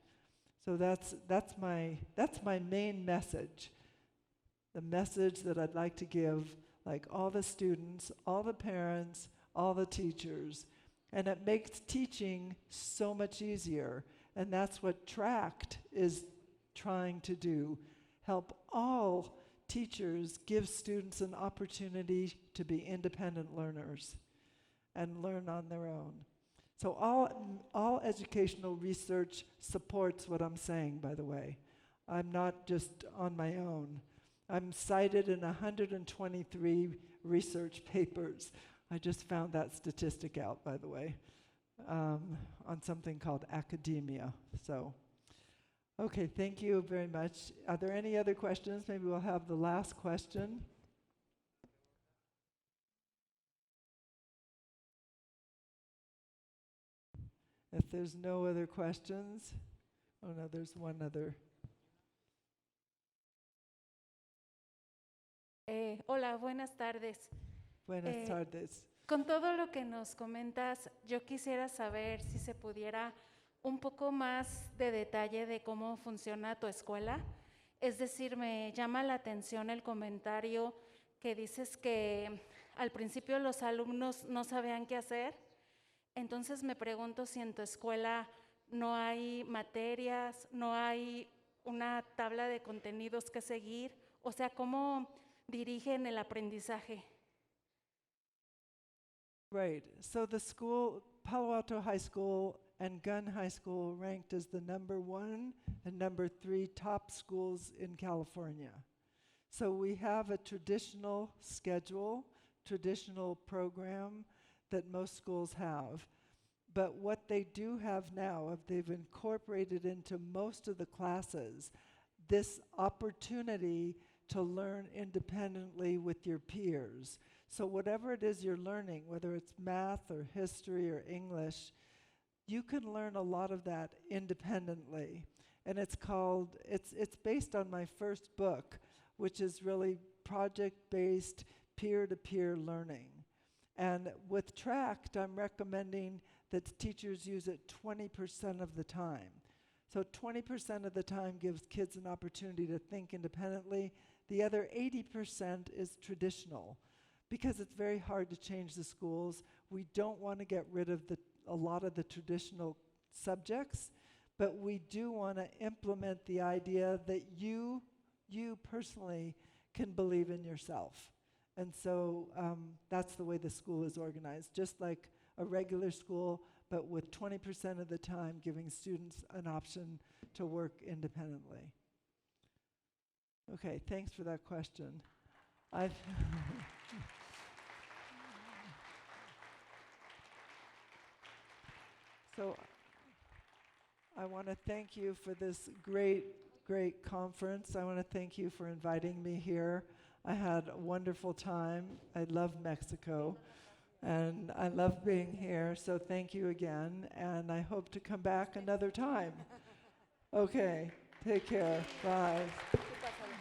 So that's my main message. The message that I'd like to give, like all the students, all the parents, all the teachers, and it makes teaching so much easier. And that's what TRACT is trying to do, help all teachers give students an opportunity to be independent learners and learn on their own. So all educational research supports what I'm saying, by the way. I'm not just on my own. I'm cited in 123 research papers. I just found that statistic out, by the way, on something called academia. So, okay, thank you very much. Are there any other questions? Maybe we'll have the last question. If there's no other questions, oh no, there's one other. Hola, buenas tardes. Buenas tardes. Con todo lo que nos comentas, yo quisiera saber si se pudiera un poco más de detalle de cómo funciona tu escuela. Es decir, me llama la atención el comentario que dices que al principio los alumnos no sabían qué hacer. Entonces me pregunto si en tu escuela no hay materias, no hay una tabla de contenidos que seguir, o sea, ¿cómo dirigen el aprendizaje? Right, so the school, Palo Alto High School and Gunn High School ranked as the #1 and #3 top schools in California. So we have a traditional schedule, traditional program that most schools have. But what they do have now, they've incorporated into most of the classes this opportunity to learn independently with your peers. So whatever it is you're learning, whether it's math or history or English, you can learn a lot of that independently. And it's based on my first book, which is really project-based, peer-to-peer learning. And with TRACT, I'm recommending that teachers use it 20% of the time. So 20% of the time gives kids an opportunity to think independently. The other 80% is traditional, because it's very hard to change the schools. We don't want to get rid of a lot of the traditional subjects, but we do want to implement the idea that you personally can believe in yourself And so that's the way the school is organized, just like a regular school, but with 20% of the time giving students an option to work independently. Okay, thanks for that question. So I want to thank you for this great conference. I want to thank you for inviting me here. I had a wonderful time. I love Mexico, and I love being here, so thank you again, and I hope to come back another time. Okay, take care. Bye.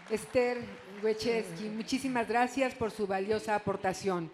Esther Wojcicki, muchísimas gracias por su valiosa aportación.